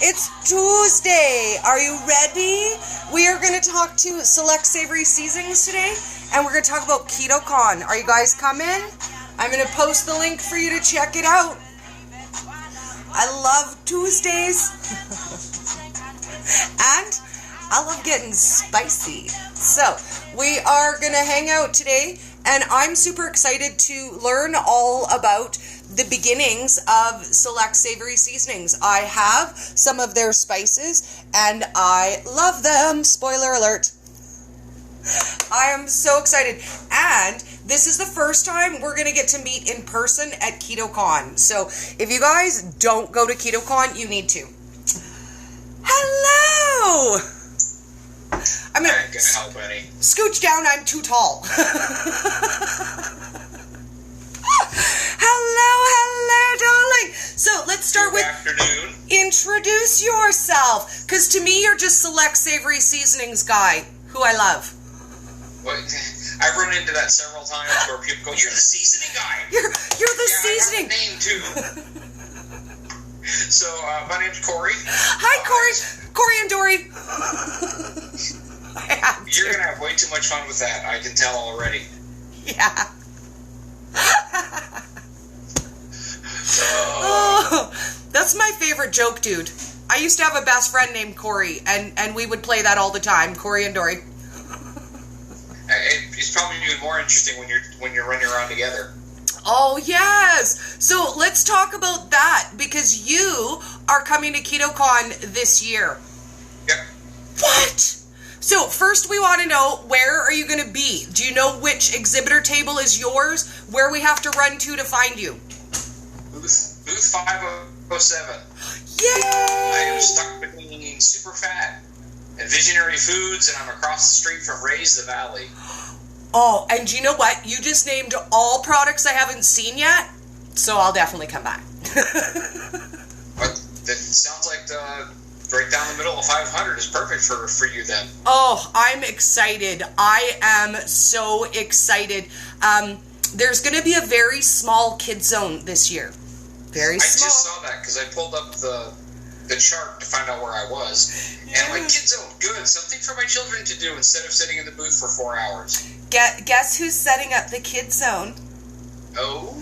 It's Tuesday. Are you ready? We are going to talk to Select Savory Seasonings today, and we're going to talk about KetoCon. Are you guys coming? I'm going to post the link for you to check it out. I love Tuesdays. And I love getting spicy. So, we are going to hang out today, and I'm super excited to learn all about the beginnings of Select Savory Seasonings. I have some of their spices, and I love them. Spoiler alert. I am so excited. And this is the first time we're going to get to meet in person at KetoCon. So, if you guys don't go to KetoCon, you need to. Hello! I'm going to scooch down. I'm too tall. Hello, darling. So let's start with introduce yourself, because to me you're just Select Savory Seasonings guy, who I love. Well, I've run into that several times where people go, "You're the seasoning guy." You're the seasoning. I have a name too. So my name's Cory. Hi, Cory. Cory and Dory. You're gonna have way too much fun with that. I can tell already. Yeah. Oh, that's my favorite joke, dude. I used to have a best friend named Cory, and we would play that all the time, Cory and Dory. It's probably even more interesting when you're running around together. Oh, yes. So let's talk about that, because you are coming to KetoCon this year. Yep. What? So first we want to know, where are you going to be? Do you know which exhibitor table is yours? Where we have to run to find you? Booth 507. Yay! I am stuck between Super Fat and Visionary Foods, and I'm across the street from Raise the Valley. Oh, and you know what? You just named all products I haven't seen yet, so I'll definitely come back. But that sounds like right down the middle of 500 is perfect for you then. Oh, I'm excited. I am so excited. There's going to be a very small kid zone this year. Very small. I just saw that because I pulled up the chart to find out where I was. And I'm like, kid zone, good. Something for my children to do instead of sitting in the booth for 4 hours. Guess who's setting up the kid zone? Oh.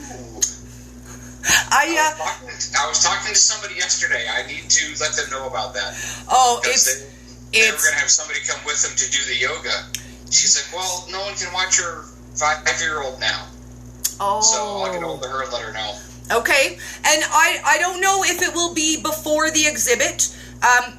I was talking to somebody yesterday. I need to let them know about that. Oh, they were going to have somebody come with them to do the yoga. She's like, well, no one can watch her 5-year-old now. Oh. So I'll get hold of her and let her know. Okay, and I don't know if it will be before the exhibit,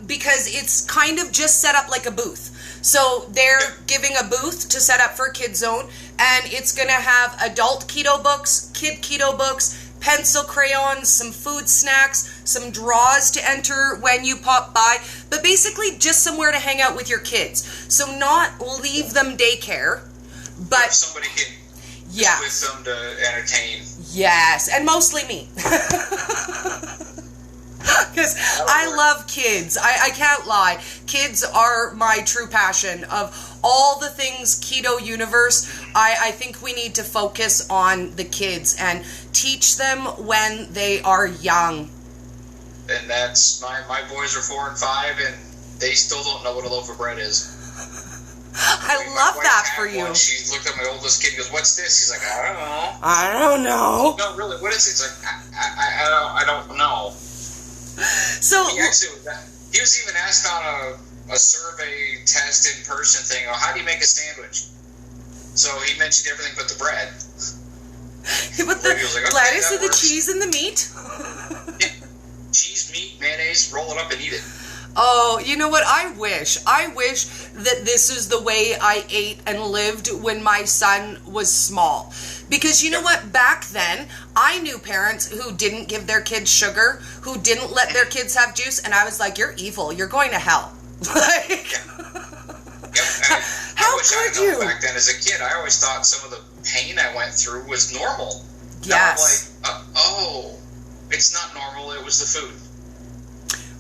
because it's kind of just set up like a booth. So they're giving a booth to set up for Kid Zone, and it's going to have adult keto books, kid keto books, pencil crayons, some food snacks, some draws to enter when you pop by, but basically just somewhere to hang out with your kids. So not leave them daycare, but if somebody can be with them to entertain. Yes, and mostly me. Because I love kids. I can't lie. Kids are my true passion. Of all the things keto universe, I think we need to focus on the kids and teach them when they are young. And that's, my boys are 4 and 5, and they still don't know what a loaf of bread is. I love that for you. She looked at my oldest kid and goes, "What's this?" He's like, "I don't know." I don't know. No, really, what is it? He's like, I don't know. So he was even asked on a survey test in person thing, how do you make a sandwich? So he mentioned everything but the bread. But the lettuce and the cheese and the meat? Yeah. Cheese, meat, mayonnaise, roll it up and eat it. Oh, you know what? I wish that this is the way I ate and lived when my son was small. Because you know what? Back then, I knew parents who didn't give their kids sugar, who didn't let their kids have juice, and I was like, you're evil. You're going to hell. Like, how could you? Back then, as a kid, I always thought some of the pain I went through was normal. Yes. Now I'm like, it's not normal. It was the food.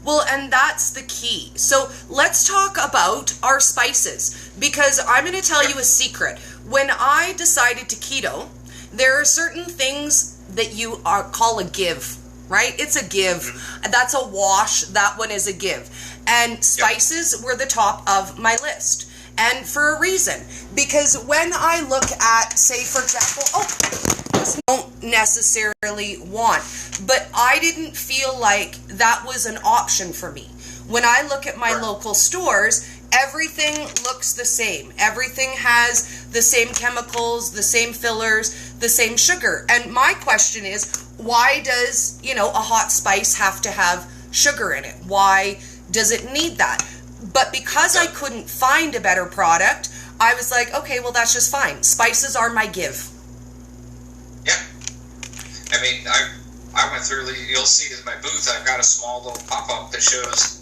Well, and that's the key. So let's talk about our spices, because I'm going to tell you a secret. When I decided to keto, there are certain things that you call a give. right? It's a give. That's a wash. That one is a give. And spices were the top of my list. And for a reason. Because when I look at, say, for example, I don't necessarily want, but I didn't feel like that was an option for me. When I look at my local stores, everything looks the same. Everything has the same chemicals, the same fillers, the same sugar. And my question is, why does, a hot spice have to have sugar in it? Why does it need that? But because I couldn't find a better product, I was like, okay, well, that's just fine. Spices are my give. Yeah. I mean, I went through, you'll see in my booth, I've got a small little pop-up that shows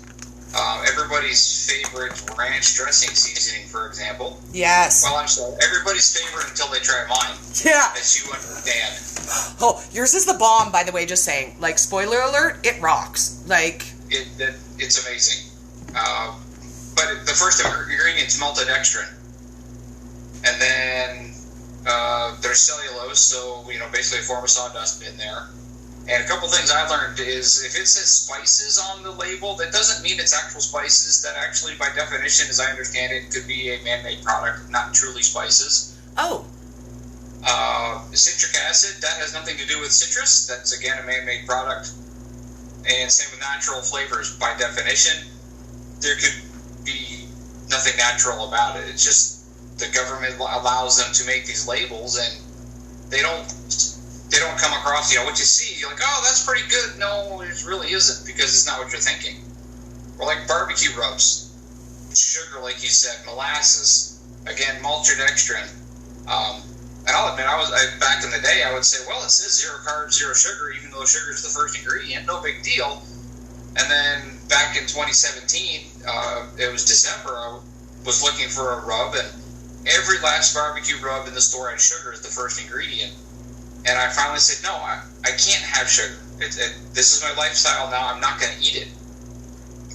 everybody's favorite ranch dressing seasoning, for example. Yes. Well, I'm sorry, everybody's favorite until they try mine. Yeah. As you understand. Oh, yours is the bomb, by the way, just saying. Like, spoiler alert, it rocks. Like... It's amazing. But the first ingredient's maltodextrin. And then there's cellulose, so, basically a form of sawdust in there. And a couple things I learned is if it says spices on the label, that doesn't mean it's actual spices. That actually, by definition, as I understand it, could be a man-made product, not truly spices. Oh. Citric acid, that has nothing to do with citrus. That's, again, a man-made product. And same with natural flavors. By definition, there could be nothing natural about it. It's just the government allows them to make these labels, and they don't come across, what you see, you're like, oh, that's pretty good. No, it really isn't, because it's not what you're thinking. Or like barbecue rubs, sugar, like you said, molasses, again, maltodextrin. And I'll admit, back in the day, I would say, well, it says 0 carbs, 0 sugar, even though sugar is the first ingredient, no big deal. And then back in 2017, it was December, I was looking for a rub, and every last barbecue rub in the store had sugar as the first ingredient. And I finally said, no, I can't have sugar. This is my lifestyle now. I'm not going to eat it.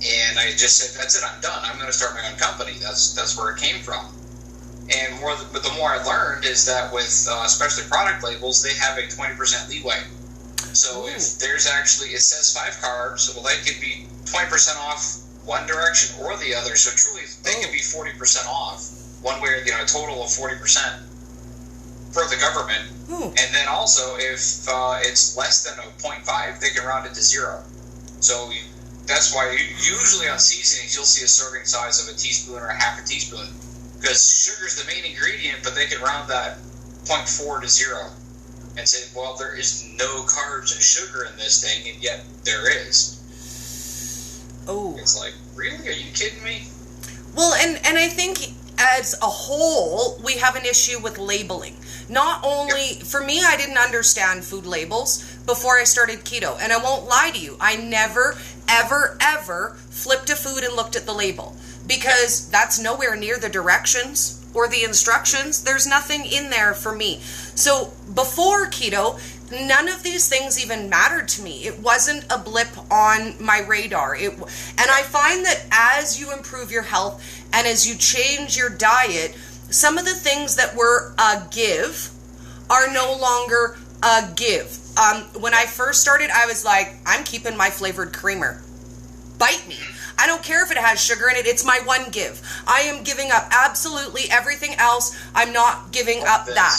And I just said, that's it. I'm done. I'm going to start my own company. That's where it came from. And but the more I learned is that with especially product labels, they have a 20% leeway. So if there's actually, it says 5 carbs, well, they could be 20% off one direction or the other. So truly, they could be 40% off one way or a total of 40% for the government. And then also, if it's less than a 0.5, they can round it to 0. So that's why usually on seasonings, you'll see a serving size of a teaspoon or a half a teaspoon. Because sugar's the main ingredient, but they can round that 0.4 to 0 and say, well, there is no carbs and sugar in this thing, and yet there is. Oh. It's like, really? Are you kidding me? Well, and I think as a whole, we have an issue with labeling. Not only, for me, I didn't understand food labels before I started keto. And I won't lie to you, I never, ever, ever flipped a food and looked at the label. Because that's nowhere near the directions or the instructions. There's nothing in there for me. So before keto, none of these things even mattered to me. It wasn't a blip on my radar. And I find that as you improve your health and as you change your diet, some of the things that were a give are no longer a give. When I first started, I was like, I'm keeping my flavored creamer. Bite me. I don't care if it has sugar in it. It's my one give. I am giving up absolutely everything else. I'm not giving up that.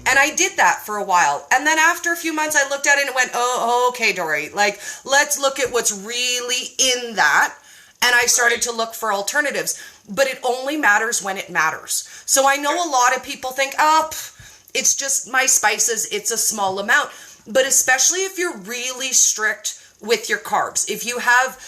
And I did that for a while. And then after a few months, I looked at it and went, oh, okay, Dory. Like, let's look at what's really in that. And I started to look for alternatives. But it only matters when it matters. So I know a lot of people think, it's just my spices. It's a small amount. But especially if you're really strict with your carbs, if you have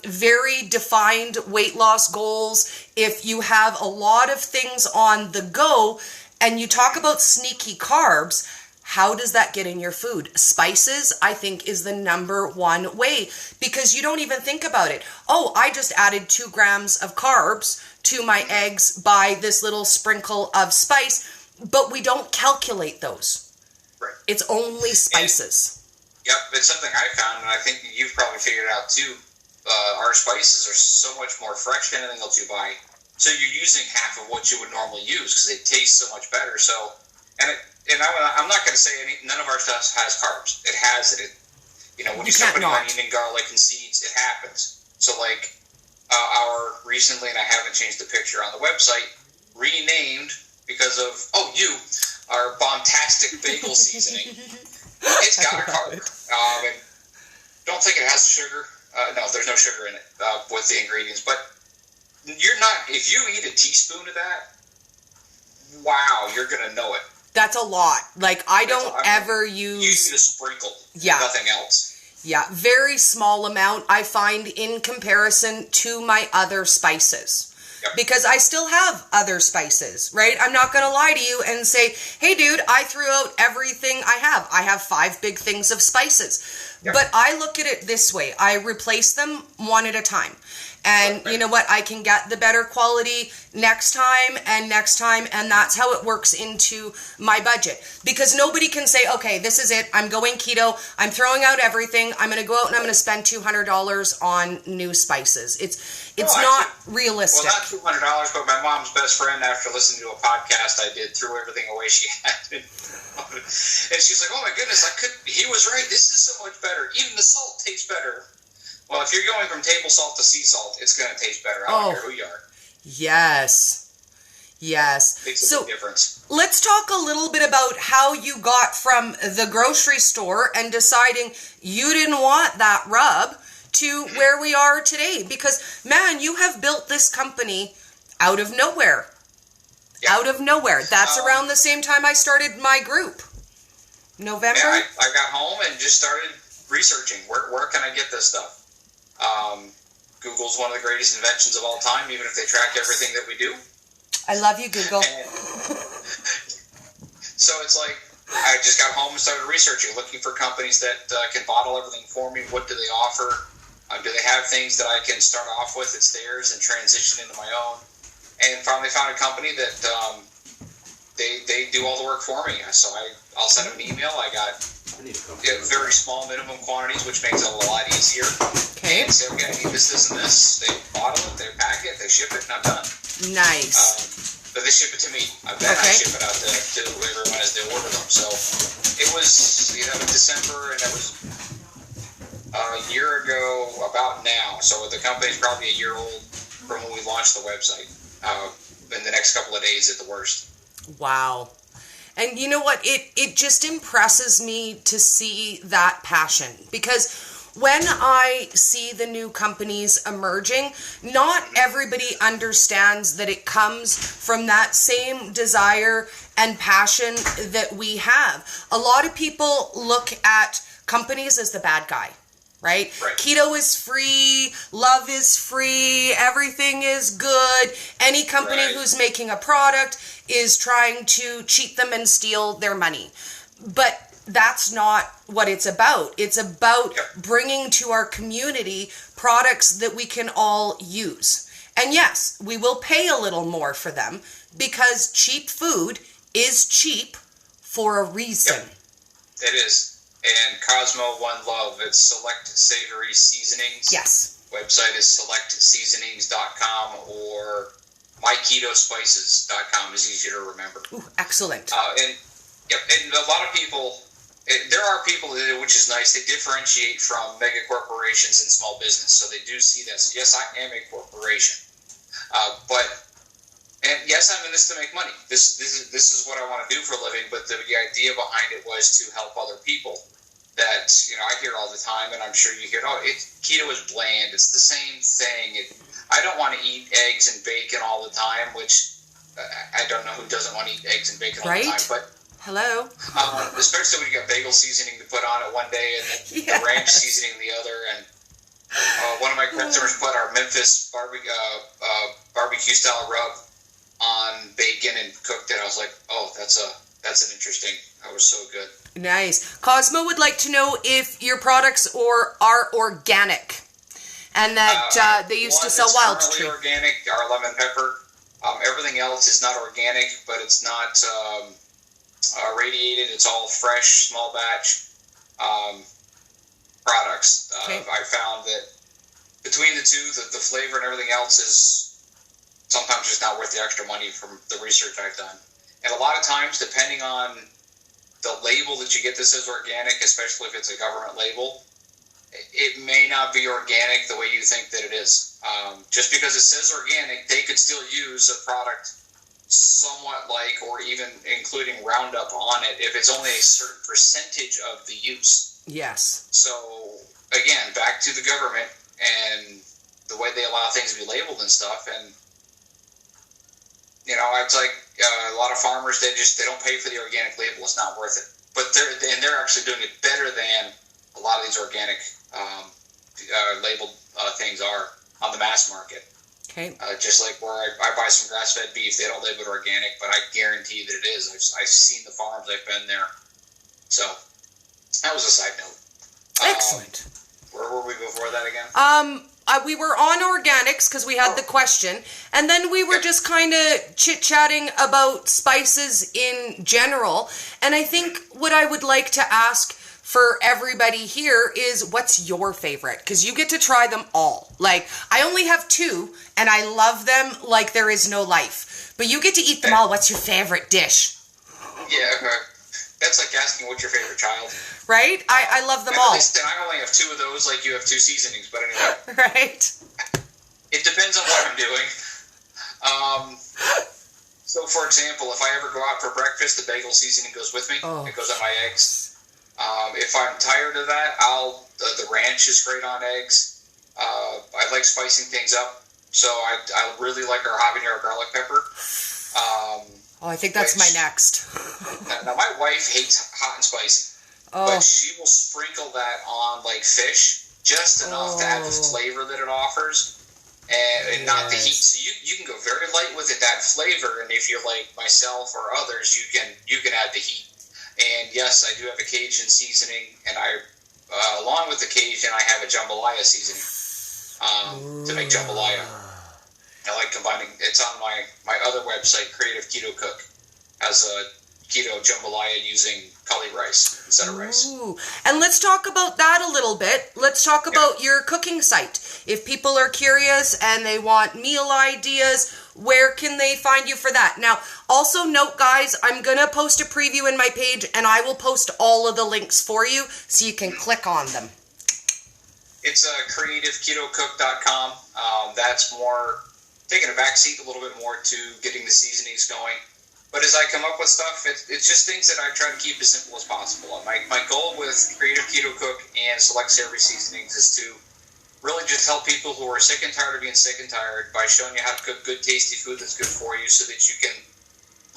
very defined weight loss goals, if you have a lot of things on the go, and you talk about sneaky carbs, how does that get in your food? Spices, I think, is the number one way, because you don't even think about it. Oh, I just added 2 grams of carbs to my eggs by this little sprinkle of spice, but we don't calculate those. Right. It's only spices. Yep, it's something I found, and I think you've probably figured out too. Our spices are so much more fresh than anything else you buy. So you're using half of what you would normally use because they taste so much better. So, I'm not going to say none of our stuff has carbs. It has it. When you start putting onion and garlic and seeds, it happens. So like our recently, and I haven't changed the picture on the website, renamed because of our bombastic bagel seasoning. It's got a carb. And don't think it has sugar. No, there's no sugar in it with the ingredients. But if you eat a teaspoon of that, wow, you're going to know it. That's a lot. Like, I don't ever use... You eat a sprinkle. Yeah. Nothing else. Yeah, very small amount, I find, in comparison to my other spices. Yep. Because I still have other spices, right? I'm not going to lie to you and say, hey, dude, I threw out everything I have. I have 5 big things of spices. Yep. But I look at it this way. I replace them one at a time. And you know what? I can get the better quality next time, and that's how it works into my budget. Because nobody can say, okay, this is it. I'm going keto. I'm throwing out everything. I'm going to go out and I'm going to spend $200 on new spices. It's not realistic. Well, not $200, but my mom's best friend, after listening to a podcast I did, threw everything away she had. And she's like, oh my goodness, he was right. This is so much better. Even the salt tastes better. Well, if you're going from table salt to sea salt, it's going to taste better. I don't care who you are. Yes. Makes a big difference. Let's talk a little bit about how you got from the grocery store and deciding you didn't want that rub to where we are today. Because, man, you have built this company out of nowhere. Yeah. Out of nowhere. That's around the same time I started my group. November? Yeah, I got home and just started researching. Where can I get this stuff? Google's one of the greatest inventions of all time, even if they track everything that we do. I love you, Google. So it's like, I just got home and started researching, looking for companies that can bottle everything for me. What do they offer? Do they have things that I can start off with that's theirs and transition into my own? And finally found a company that they do all the work for me. So I'll send them an email. I got very small minimum quantities, which makes it a lot easier. Okay. And say, okay, I need this, and this. They bottle it, they pack it, they ship it, and I'm done. Nice. But they ship it to me. I bet I ship it out to everyone as they order them. So it was, December, and it was a year ago about now. So the company's probably a year old from when we launched the website. In the next couple of days at the worst. Wow. And you know what? It just impresses me to see that passion. Because when I see the new companies emerging, not everybody understands that it comes from that same desire and passion that we have. A lot of people look at companies as the bad guy. Right? Keto is free, love is free, everything is good. Any company who's making a product is trying to cheat them and steal their money. But that's not what it's about. It's about bringing to our community products that we can all use. And yes, we will pay a little more for them because cheap food is cheap for a reason. Yep. It is. And Cosmo One Love, it's Select Savory Seasonings. Yes. Website is selectseasonings.com or myketospices.com is easier to remember. Ooh, excellent. And a lot of people, there are people, which is nice, they differentiate from mega corporations and small business. So they do see that. So yes, I am a corporation. And yes, I'm in this to make money. This is what I want to do for a living, but the idea behind it was to help other people. That, I hear all the time, and I'm sure you hear, keto is bland. It's the same thing. I don't want to eat eggs and bacon all the time, which I don't know who doesn't want to eat eggs and bacon all the time. But hello. Especially when you got bagel seasoning to put on it one day and the ranch seasoning the other. And one of my customers put our Memphis barbecue style rub on bacon and cooked it. I was like, that's an interesting. That was so good. Nice. Cosmo would like to know if your products are organic, and that they used to sell wild tree. Organic, our lemon pepper. Everything else is not organic, but it's not radiated. It's all fresh, small batch products. I found that between the two, the flavor and everything else is sometimes just not worth the extra money from the research I've done. And a lot of times, depending on the label that you get that says organic, especially if it's a government label, it may not be organic the way you think that it is. Just because it says organic, they could still use a product somewhat like, or even including Roundup on it, if it's only a certain percentage of the use. Yes. So, again, back to the government and the way they allow things to be labeled and stuff. And, it's like a lot of farmers, they don't pay for the organic label. It's not worth it. But they're actually doing it better than a lot of these organic labeled things are on the mass market. Okay. Just like where I buy some grass-fed beef, they don't label it organic, but I guarantee that it is. I've seen the farms, I've been there. So, that was a side note. Excellent. Where were we before that again? We were on organics because we had the question, and then we were just kind of chit-chatting about spices in general, and I think what I would like to ask for everybody here is, what's your favorite? Because you get to try them all. Like, I only have 2, and I love them like there is no life. But you get to eat them all. What's your favorite dish? Yeah, that's like asking what's your favorite child. Right? I love them all. At least I only have 2 of those, like you have 2 seasonings, but anyway. Right. It depends on what I'm doing. So, for example, if I ever go out for breakfast, the bagel seasoning goes with me. Oh. It goes on my eggs. If I'm tired of that, the ranch is great on eggs. I like spicing things up, so I really like our habanero garlic pepper. I think that's my next. Now, my wife hates hot and spicy, but she will sprinkle that on like fish, just enough to add the flavor that it offers, and not the heat. So you can go very light with it, that flavor, and if you're like myself or others, you can add the heat. And yes, I do have a Cajun seasoning, and along with the Cajun, I have a jambalaya seasoning to make jambalaya. I like combining. It's on my other website, Creative Keto Cook, as a keto jambalaya using cauli rice instead of rice. Ooh. And let's talk about that a little bit. Let's talk about your cooking site. If people are curious and they want meal ideas, where can they find you for that? Now, also note, guys, I'm going to post a preview in my page, and I will post all of the links for you so you can click on them. It's creativeketocook.com. That's more taking a backseat a little bit more to getting the seasonings going. But as I come up with stuff, it's just things that I try to keep as simple as possible. And my goal with Creative Keto Cook and Select Savory Seasonings is to really just help people who are sick and tired of being sick and tired by showing you how to cook good, tasty food that's good for you so that you can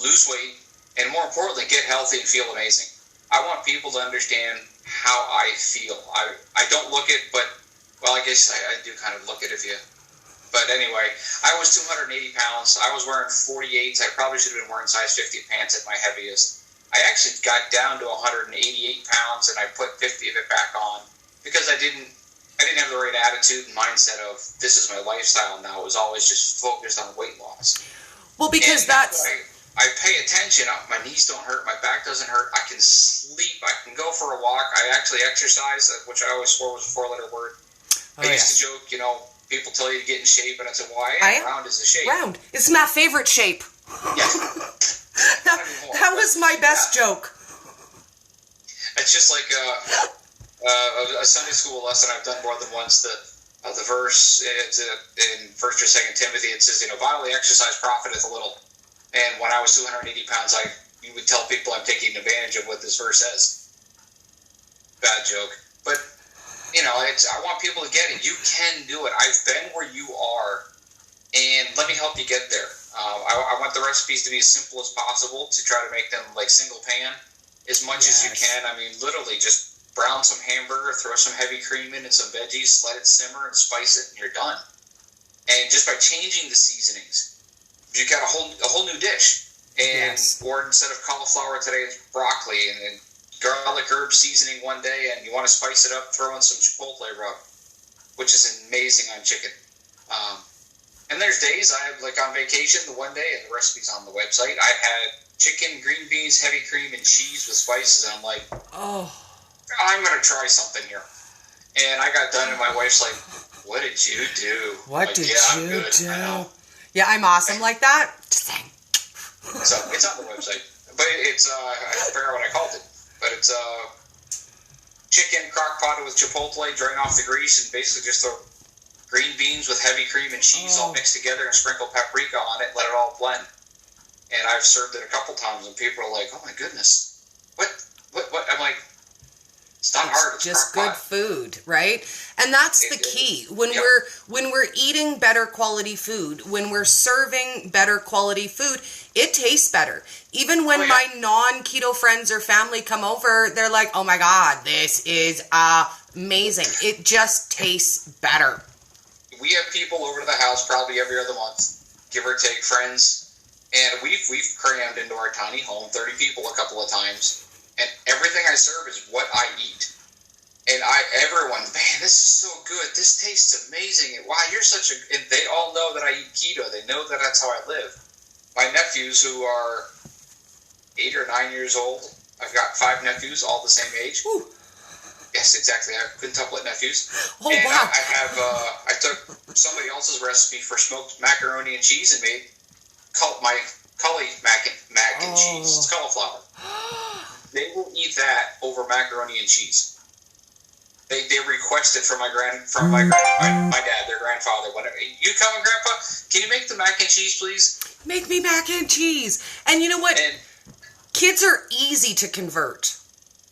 lose weight and, more importantly, get healthy and feel amazing. I want people to understand how I feel. I don't look at, I guess I do kind of look at if you... But anyway, I was 280 pounds. I was wearing 48s. I probably should have been wearing size 50 pants at my heaviest. I actually got down to 188 pounds, and I put 50 of it back on because I didn't have the right attitude and mindset of this is my lifestyle now. It was always just focused on weight loss. Well, because that's... I pay attention. My knees don't hurt. My back doesn't hurt. I can sleep. I can go for a walk. I actually exercise, which I always swore was a 4-letter word. I used to joke, people tell you to get in shape, and I said, well, I am. Round is the shape. Round. It's my favorite shape. Yeah. That was my best joke. It's just like a Sunday school lesson I've done more than once. The verse in 1 or 2 Timothy, it says, bodily exercise profiteth a little. And when I was 280 pounds, you would tell people I'm taking advantage of what this verse says. Bad joke. But, I want people to get it. You can do it. I've been where you are, and let me help you get there. I want the recipes to be as simple as possible to try to make them like single pan as much as you can. I mean, literally just brown some hamburger, throw some heavy cream in and some veggies, let it simmer and spice it, and you're done. And just by changing the seasonings, you got a whole new dish. And or instead of cauliflower today, it's broccoli, and then garlic herb seasoning one day, and you want to spice it up, throw in some chipotle rub, which is amazing on chicken. And there's days like on vacation, the one day, and the recipe's on the website, I had chicken, green beans, heavy cream, and cheese with spices, and I'm like, I'm going to try something here. And I got done, and my wife's like, what did you do? What did you do? Yeah, I'm awesome like that. Just saying. So it's on the website, but it's I forgot what I called it, but it's chicken crock-potted with chipotle, drain off the grease, and basically just throw green beans with heavy cream and cheese all mixed together and sprinkle paprika on it, let it all blend. And I've served it a couple times, and people are like, "Oh my goodness, what?" I'm like, it's not hard. It's just good food, right? And that's the key. When we're eating better quality food, when we're serving better quality food, it tastes better. Even when my non-keto friends or family come over, they're like, "Oh my God, this is amazing." It just tastes better. We have people over to the house probably every other month, give or take, friends. And we've crammed into our tiny home 30 people a couple of times, and everything I serve is what I eat. And everyone, man, this is so good. This tastes amazing. And wow, you're such a. And they all know that I eat keto. They know that that's how I live. My nephews, who are 8 or 9 years old, I've got 5 nephews, all the same age. Ooh. Yes, exactly. I have quintuplet nephews. Oh, and wow. I took somebody else's recipe for smoked macaroni and cheese and made my Cully mac and cheese. It's cauliflower. They will eat that over macaroni and cheese. They request it from my dad, their grandfather. Whatever. You coming, Grandpa? Can you make the mac and cheese, please? Make me mac and cheese. And you know what? Kids are easy to convert.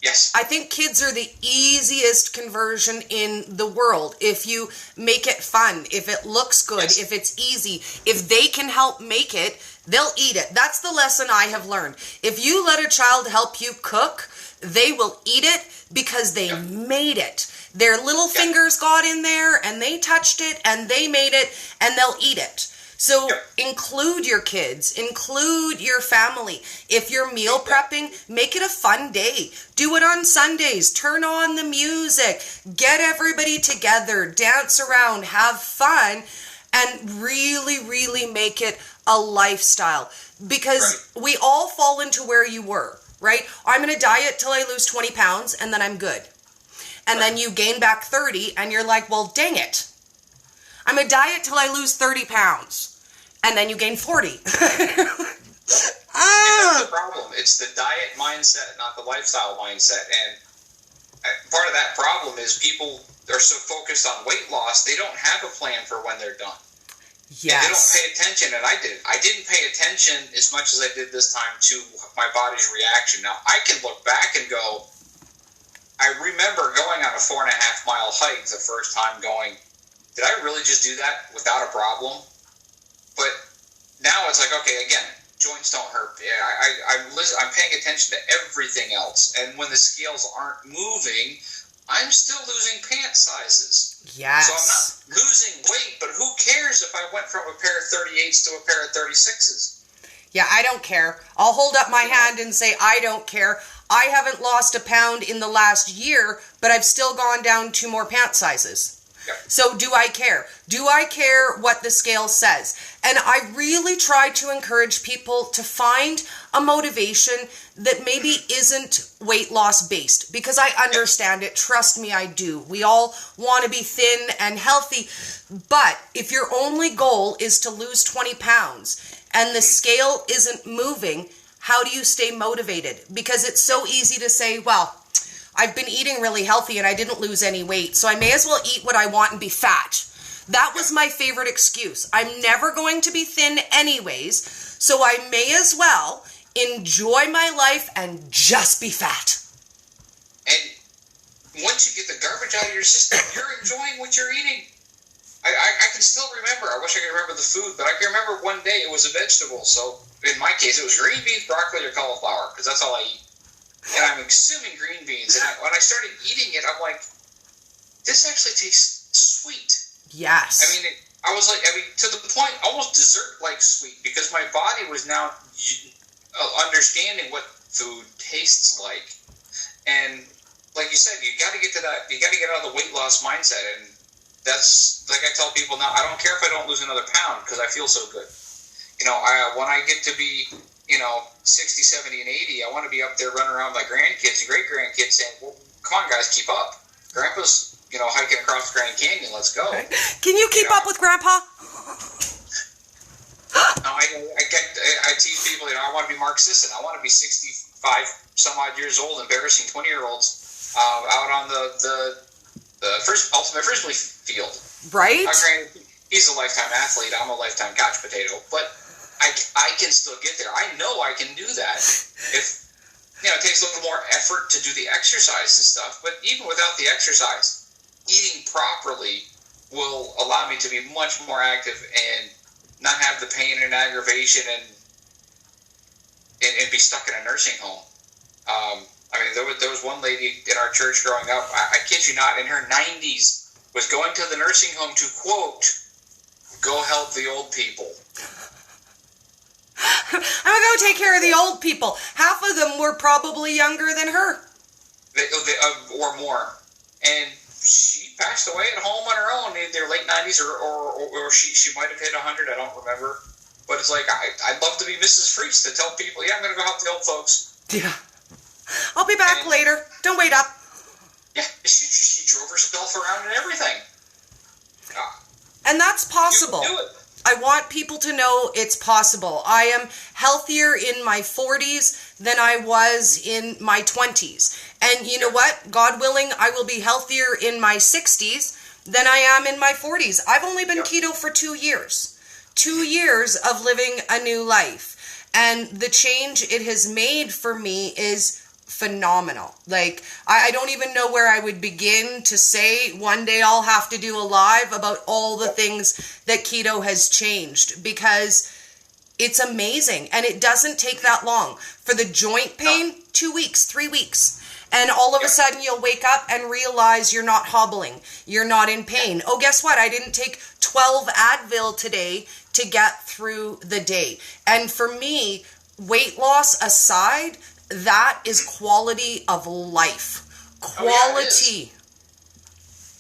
Yes. I think kids are the easiest conversion in the world. If you make it fun, if it looks good, if it's easy, if they can help make it, they'll eat it. That's the lesson I have learned. If you let a child help you cook, they will eat it because they made it. Their little fingers got in there and they touched it and they made it and they'll eat it. So include your kids, include your family. If you're meal prepping, make it a fun day. Do it on Sundays. Turn on the music. Get everybody together. Dance around. Have fun. And really, really make it a lifestyle. Because we all fall into where you were, right? I'm going to diet till I lose 20 pounds and then I'm good. And then you gain back 30 and you're like, well, dang it. I'm going to diet till I lose 30 pounds. And then you gain 40. And that's the problem. It's the diet mindset, not the lifestyle mindset. And part of that problem is people are so focused on weight loss, they don't have a plan for when they're done. Yes. And they don't pay attention, and I did. I didn't pay attention as much as I did this time to my body's reaction. Now, I can look back and go, I remember going on a 4.5-mile hike the first time going, did I really just do that without a problem? But now it's like, okay, again, joints don't hurt. I'm paying attention to everything else. And when the scales aren't moving, I'm still losing pant sizes. Yes. So I'm not losing weight, but who cares if I went from a pair of 38s to a pair of 36s? Yeah, I don't care. I'll hold up my hand and say, I don't care. I haven't lost a pound in the last year, but I've still gone down 2 more pant sizes. So do I care? Do I care what the scale says? And I really try to encourage people to find a motivation that maybe isn't weight loss based, because I understand it. Trust me, I do. We all want to be thin and healthy. But if your only goal is to lose 20 pounds and the scale isn't moving, how do you stay motivated? Because it's so easy to say, well, I've been eating really healthy and I didn't lose any weight, so I may as well eat what I want and be fat. That was my favorite excuse. I'm never going to be thin anyways, so I may as well enjoy my life and just be fat. And once you get the garbage out of your system, you're enjoying what you're eating. I can still remember. I wish I could remember the food, but I can remember one day it was a vegetable. So in my case, it was green beans, broccoli, or cauliflower, because that's all I eat. And I'm consuming green beans. And when I started eating it, I'm like, this actually tastes sweet. Yes. I was like, to the point, almost dessert-like sweet, because my body was now understanding what food tastes like. And like you said, you got to get to that. You got to get out of the weight loss mindset. And that's, like I tell people now, I don't care if I don't lose another pound because I feel so good. When I get to be, 60, 70, and 80, I want to be up there running around with my grandkids and great-grandkids saying, well, come on, guys, keep up. Grandpa's, hiking across the Grand Canyon. Let's go. Can you keep up with Grandpa? I tease people, I want to be Mark Sisson. I want to be 65 some odd years old, embarrassing 20-year-olds. out on the first ultimate frisbee field. Right. Granted, he's a lifetime athlete. I'm a lifetime couch potato, but I can still get there. I know I can do that. If it takes a little more effort to do the exercise and stuff, but even without the exercise, eating properly will allow me to be much more active and not have the pain and aggravation and be stuck in a nursing home. There was one lady in our church growing up, I kid you not, in her 90s, was going to the nursing home to, quote, go help the old people. I'm going to go take care of the old people. Half of them were probably younger than her. Or more. And she passed away at home on her own in their late 90s, or she might have hit 100, I don't remember. But it's like, I'd love to be Mrs. Freaks to tell people, yeah, I'm going to go help the old folks. Yeah. I'll be back later. Don't wait up. Yeah, she drove herself around and everything. And that's possible. You can do it. I want people to know it's possible. I am healthier in my 40s than I was in my 20s. And you know what? God willing, I will be healthier in my 60s than I am in my 40s. I've only been keto for 2 years. 2 years of living a new life. And the change it has made for me is phenomenal. Like, I don't even know where I would begin to say. One day I'll have to do a live about all the things that keto has changed, because it's amazing. And it doesn't take that long. For the joint pain, 2 weeks, 3 weeks. And all of a sudden you'll wake up and realize you're not hobbling. You're not in pain. Oh, guess what? I didn't take 12 Advil today to get through the day. And for me, weight loss aside, that is quality of life. Quality.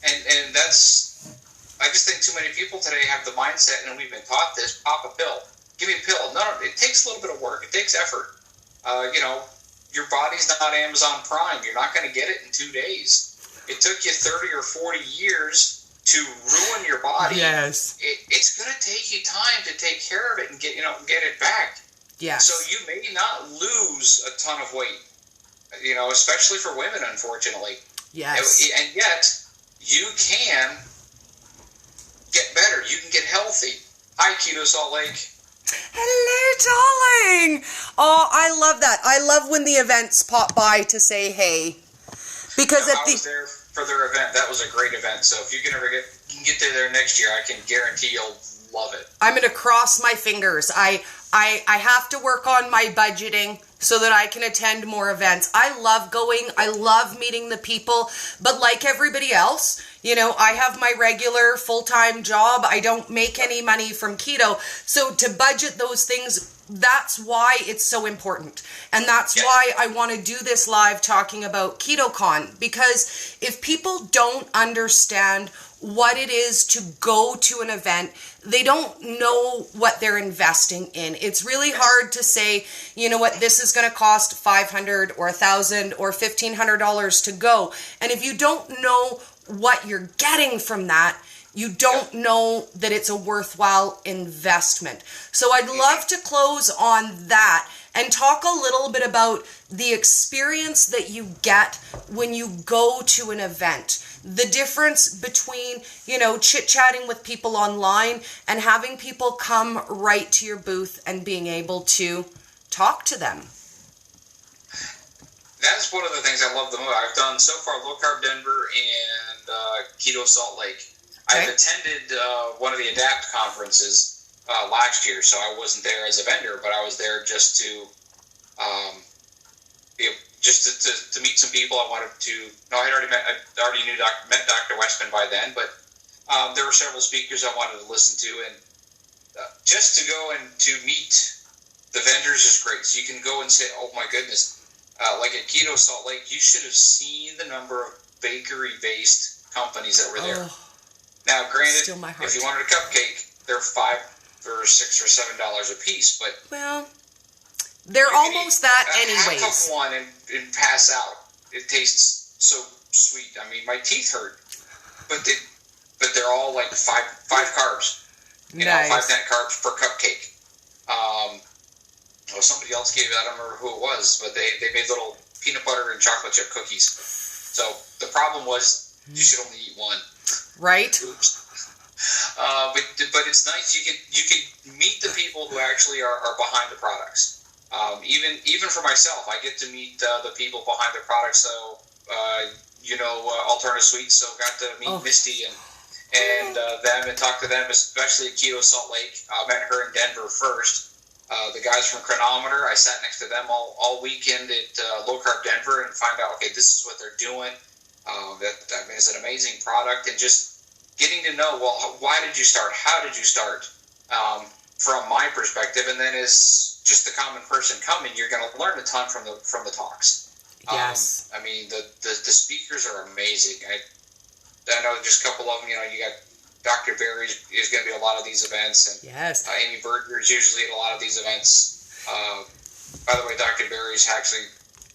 And that's, I just think too many people today have the mindset, and we've been taught this, pop a pill. Give me a pill. No, it takes a little bit of work. It takes effort. Your body's not Amazon Prime. You're not going to get it in 2 days. It took you 30 or 40 years to ruin your body. Yes. It's going to take you time to take care of it and get it back. Yes. So you may not lose a ton of weight, especially for women, unfortunately. Yes. And yet, you can get better. You can get healthy. Hi, Keto Salt Lake. Hello, darling. Oh, I love that. I love when the events pop by to say hey. Because I was there for their event. That was a great event. So if you can ever get there next year, I can guarantee you'll love it. I'm going to cross my fingers. I have to work on my budgeting so that I can attend more events. I love going. I love meeting the people. But like everybody else, I have my regular full-time job. I don't make any money from keto. So to budget those things, that's why it's so important. And that's why I want to do this live talking about KetoCon. Because if people don't understand what it is to go to an event, they don't know what they're investing in. It's really hard to say, you know what, this is going to cost $500 or $1,000 or $1,500 to go. And if you don't know what you're getting from that, you don't know that it's a worthwhile investment. So I'd love to close on that and talk a little bit about the experience that you get when you go to an event. The difference between, chit-chatting with people online and having people come right to your booth and being able to talk to them. That's one of the things I love the most. I've done so far Low Carb Denver and Keto Salt Lake. Okay. I've attended one of the ADAPT conferences last year, so I wasn't there as a vendor, but I was there just to to meet some people. I already met Dr. Westman by then, but there were several speakers I wanted to listen to, and just to go and to meet the vendors is great. So you can go and say, oh my goodness, like at Keto Salt Lake, you should have seen the number of bakery-based companies that were there. Now, granted, if you wanted a cupcake, they're $5 or $6 or $7 a piece, but they're almost that anyways. Half of one and pass out. It tastes so sweet. I mean, my teeth hurt, but they're all like five carbs. Nice. 5 net carbs per cupcake. Somebody else gave it. I don't remember who it was, but they made little peanut butter and chocolate chip cookies. So the problem was you should only eat one. Right. Oops. But it's nice. You can meet the people who actually are behind the products. Even for myself, I get to meet the people behind the products. So Alternative Sweets. So got to meet Misty and them and talk to them, especially at Keto Salt Lake. I met her in Denver first. The guys from Chronometer, I sat next to them all weekend at Low Carb Denver and find out, okay, this is what they're doing. It's an amazing product, and just getting to know, well, why did you start? How did you start? From my perspective, and then as just the common person coming, you're going to learn a ton from the talks. Yes. The speakers are amazing. I know just a couple of them. You got Dr. Barry is going to be at a lot of these events, and yes. Amy Berger is usually at a lot of these events. By the way, Dr. Barry's actually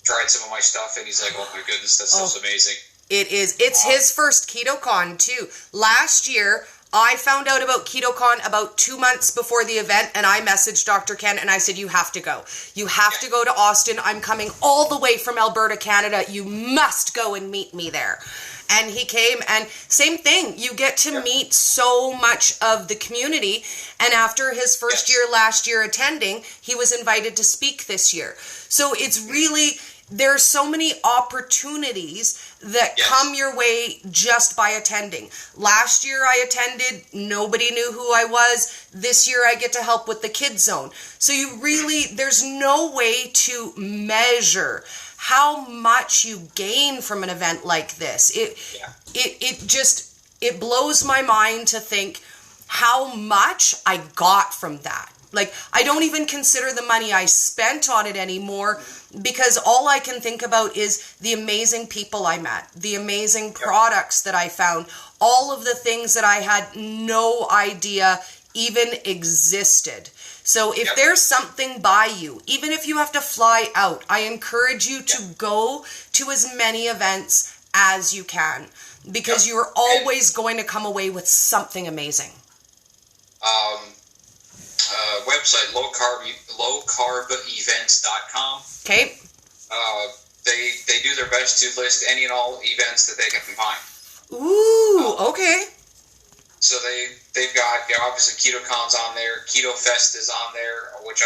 tried some of my stuff, and he's like, "Oh my goodness, that stuff's amazing." It is. It's his first KetoCon too. Last year, I found out about KetoCon about 2 months before the event, and I messaged Dr. Ken, and I said, you have to go. You have to go to Austin. I'm coming all the way from Alberta, Canada. You must go and meet me there. And he came, and same thing. You get to meet so much of the community, and after his first year last year attending, he was invited to speak this year. So it's really... There's so many opportunities that come your way just by attending. Last year I attended, nobody knew who I was. This year I get to help with the kids zone. So there's no way to measure how much you gain from an event like this. It blows my mind to think how much I got from that. Like, I don't even consider the money I spent on it anymore, because all I can think about is the amazing people I met, the amazing products that I found, all of the things that I had no idea even existed. So if there's something by you, even if you have to fly out, I encourage you to go to as many events as you can, because you're always going to come away with something amazing. Website lowcarbevents.com. Okay. They do their best to list any and all events that they can find. Ooh, okay. So they've got obviously KetoCon's on there, Keto Fest is on there, which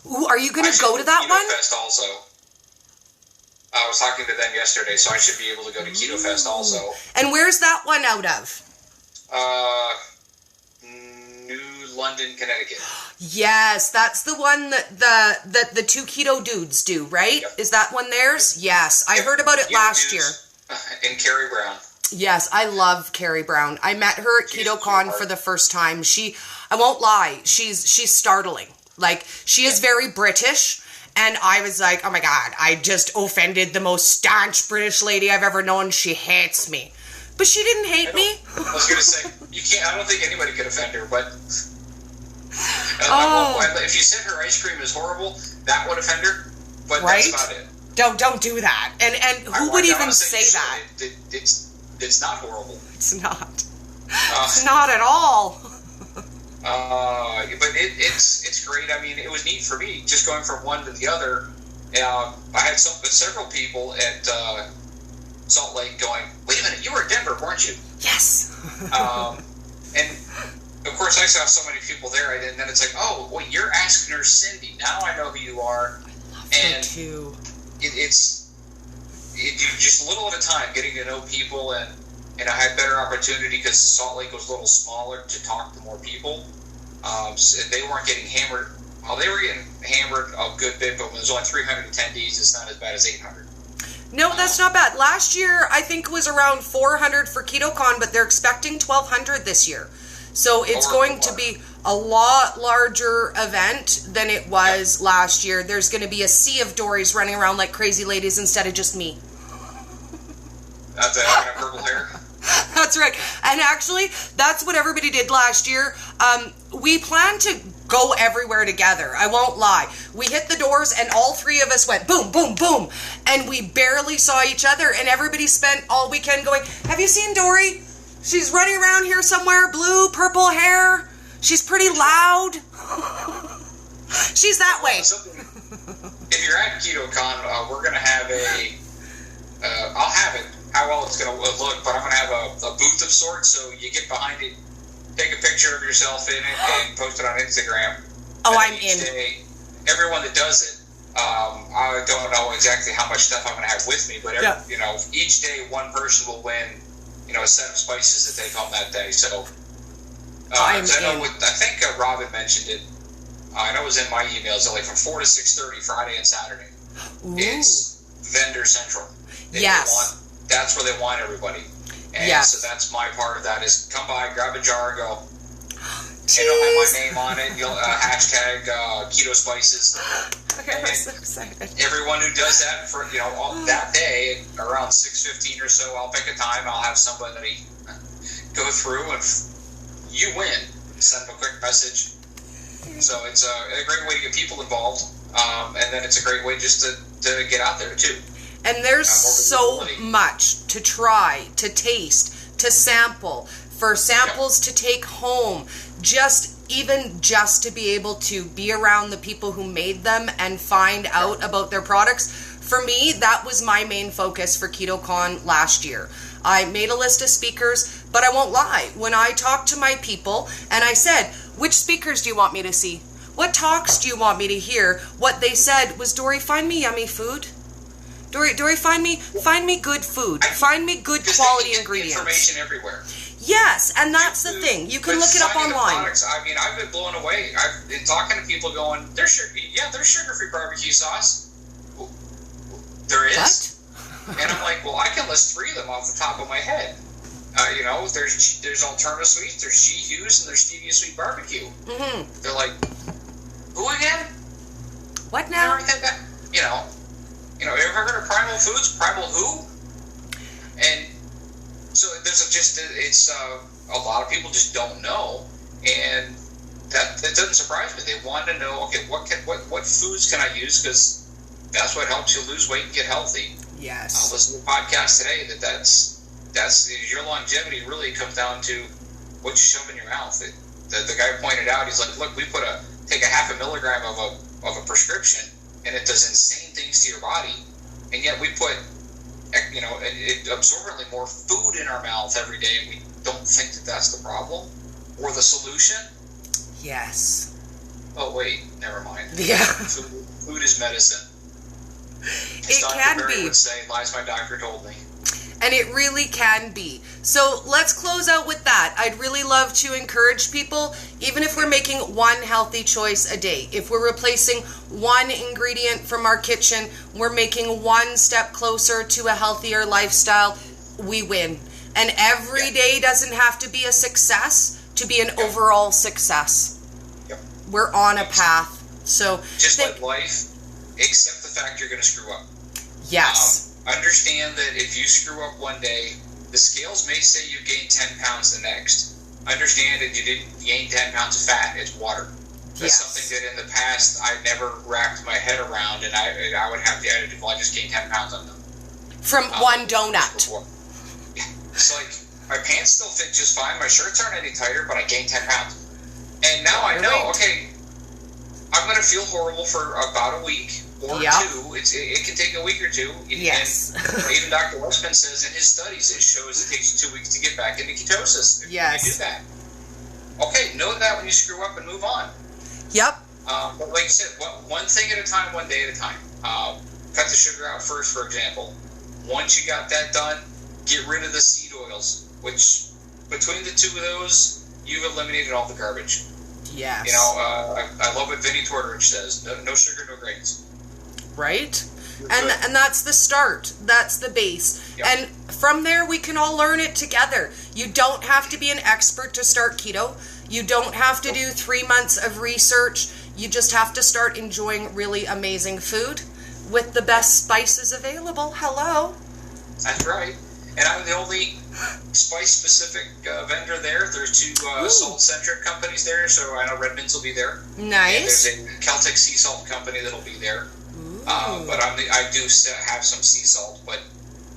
Ooh, are you going to go to that Keto one? Fest also. I was talking to them yesterday, so I should be able to go to Keto Fest also. And where's that one out of? New London, Connecticut. Yes, that's the one that the two keto dudes do, right? Yep. Is that one theirs? Yes, I heard about it last year. And Carrie Brown. Yes, I love Carrie Brown. I met her at KetoCon for the first time. I won't lie, she's startling. Like, she is very British, and I was like, oh my God, I just offended the most staunch British lady I've ever known. She hates me. But she didn't hate me. I was going to say, I don't think anybody could offend her, but if you said her ice cream is horrible, that would offend her, but that's about it. Don't do that. And who would even say that? It's not horrible. It's not. It's not at all. But it's great. I mean, it was neat for me, just going from one to the other. I had several people at Salt Lake going, wait a minute, you were in Denver, weren't you? Yes. And of course, I saw so many people there, and then it's like, oh, well, you're asking her Cindy. Now I know who you are. I love her too. It's just a little at a time, getting to know people, and I had better opportunity because Salt Lake was a little smaller to talk to more people. So they weren't getting hammered. Well, they were getting hammered a good bit, but when there's only 300 attendees, it's not as bad as 800. No, that's not bad. Last year, I think it was around 400 for KetoCon, but they're expecting 1,200 this year. So it's going to be a lot larger event than it was last year. There's going to be a sea of Dories running around like crazy ladies instead of just me. That's having a purple hair. That's right. And actually, that's what everybody did last year. We planned to go everywhere together. I won't lie. We hit the doors and all three of us went boom, boom, boom. And we barely saw each other, and everybody spent all weekend going, have you seen Dory? She's running around here somewhere, blue, purple hair. She's pretty loud. She's that way. If you're at KetoCon, we're going to have I'll have it. How well it's going to look, but I'm going to have a booth of sorts, so you get behind it, take a picture of yourself in it, and post it on Instagram. Oh, and I'm in. Everyone that does it, I don't know exactly how much stuff I'm going to have with me, but each day one person will win, a set of spices that take home that day. So I think Robin mentioned it. I know it was in my emails. Like from 4 to 6:30 Friday and Saturday. Ooh. It's vendor central. Yes. That's where they want everybody. And so that's my part of that is come by, grab a jar, and go. It'll have my name on it. You'll hashtag keto spices. Okay, I'm so excited. Everyone who does that for that day around 6:15 or so, I'll pick a time. I'll have somebody go through and you win. Send them a quick message. So it's a great way to get people involved, and then it's a great way just to get out there too. And there's so much to try, to taste, to sample, for samples to take home, just to be able to be around the people who made them and find out about their products. For me, that was my main focus for KetoCon last year. I made a list of speakers, but I won't lie. When I talked to my people and I said, which speakers do you want me to see? What talks do you want me to hear? What they said was, Dory, find me yummy food. Dory, find me good food. Find me good quality ingredients. Information everywhere. Yes, and that's the thing. You can look it up online. I've been blown away. I've been talking to people going, there's sugar-free barbecue sauce. There is? What? And I'm like, well, I can list 3 of them off the top of my head. There's alternative sweets, there's G Hughes, and there's stevia sweet barbecue. Mm-hmm. They're like, who again? What now? You ever heard of Primal Foods? Primal who? And so it's a lot of people just don't know, and that doesn't surprise me. They want to know, okay, what foods can I use, because that's what helps you lose weight and get healthy. Yes. Listen to the podcast today. That's your longevity really comes down to what you shove in your mouth. The guy pointed out, he's like, look, we take a half a milligram of a prescription, and it does insane things to your body, and yet we put absorbently more food in our mouth every day, and we don't think that that's the problem or the solution. Yes. Oh wait, never mind. Yeah. Food is medicine. It can be. Would say, lies my doctor told me. And it really can be. So let's close out with that. I'd really love to encourage people, even if we're making one healthy choice a day, if we're replacing one ingredient from our kitchen, we're making one step closer to a healthier lifestyle, we win. And every day doesn't have to be a success to be an overall success. Yep. We're on a path. So just like life, accept the fact you're going to screw up. Yes. Understand that if you screw up one day, the scales may say you gained 10 pounds the next. Understand that you didn't gain 10 pounds of fat. It's water. That's something that in the past I never wrapped my head around, and I would have the attitude, well, I just gained 10 pounds on them. From one donut. It's like, my pants still fit just fine, my shirts aren't any tighter, but I gained 10 pounds. And now I know, okay, I'm going to feel horrible for about a week or 2. It can take a week or 2. Yes. And even Dr. Westman says in his studies, it shows it takes you 2 weeks to get back into ketosis if you do that. Okay, know that when you screw up and move on. Yep. But like I said, one thing at a time, one day at a time. Cut the sugar out first, for example. Once you got that done, get rid of the seed oils, which between the 2 of those, you've eliminated all the garbage. Yes. I love what Vinnie Tortorich says. No sugar, no grains. Right? And that's the start. That's the base. Yep. And from there, we can all learn it together. You don't have to be an expert to start keto. You don't have to do 3 months of research. You just have to start enjoying really amazing food with the best spices available. Hello. That's right. And I'm the only spice-specific vendor there. There's 2 salt-centric companies there, so I know Redmond's will be there. Nice. And there's a Celtic sea salt company that'll be there. But I do have some sea salt. But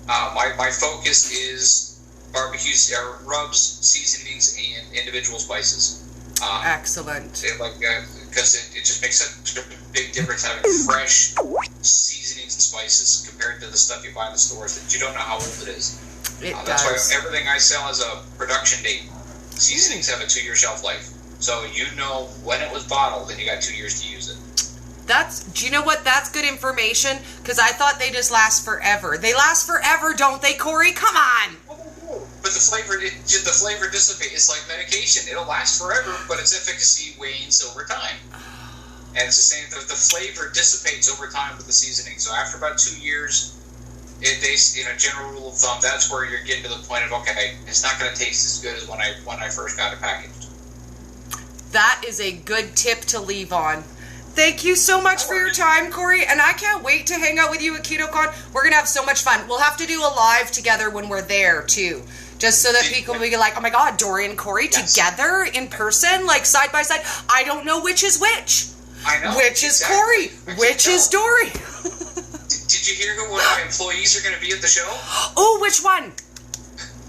my focus is barbecues, rubs, seasonings, and individual spices. Excellent. Because it just makes such a big difference having fresh seasonings and spices compared to the stuff you buy in the stores that you don't know how old it is. That's why everything I sell has a production date. Seasonings have a 2-year shelf life. So you know when it was bottled and you got 2 years to use it. Do you know what? That's good information, because I thought they just last forever. They last forever, don't they, Cory? Come on! But the flavor dissipates. It's like medication. It'll last forever, but its efficacy wanes over time. And it's the same, the flavor dissipates over time with the seasoning. So after about 2 years, general rule of thumb, that's where you're getting to the point of, okay, it's not going to taste as good as when I first got it packaged. That is a good tip to leave on. Thank you so much for your time, Cory, and I can't wait to hang out with you at KetoCon. We're going to have so much fun. We'll have to do a live together when we're there, too, just so that people will be like, oh my God, Dory and Cory together in person, like side by side. I don't know which is which. I know. Which is Cory? Which is Dory? Did you hear who one of my employees are going to be at the show? Oh, which one?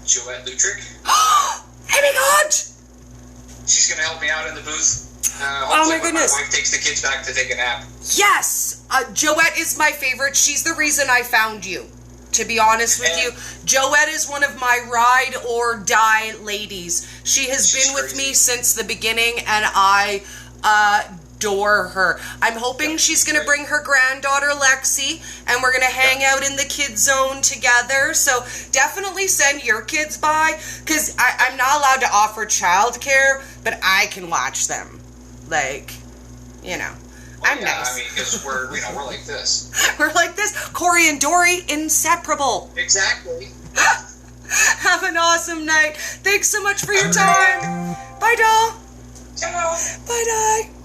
Joette Lutrick. Oh my God! She's going to help me out in the booth. Oh my goodness. My wife takes the kids back to take a nap. Yes! Joette is my favorite. She's the reason I found you, to be honest with you. Joette is one of my ride or die ladies. She has been with me since the beginning, and I adore her. I'm hoping she's going to bring her granddaughter Lexi, and we're going to hang out in the kids zone together. So definitely send your kids by, because I'm not allowed to offer childcare, but I can watch them. Like, I'm nice. I mean, because we're like this. We're like this. Cory and Dory, inseparable. Exactly. Have an awesome night. Thanks so much for your time. Bye, doll. Ciao. Bye-bye.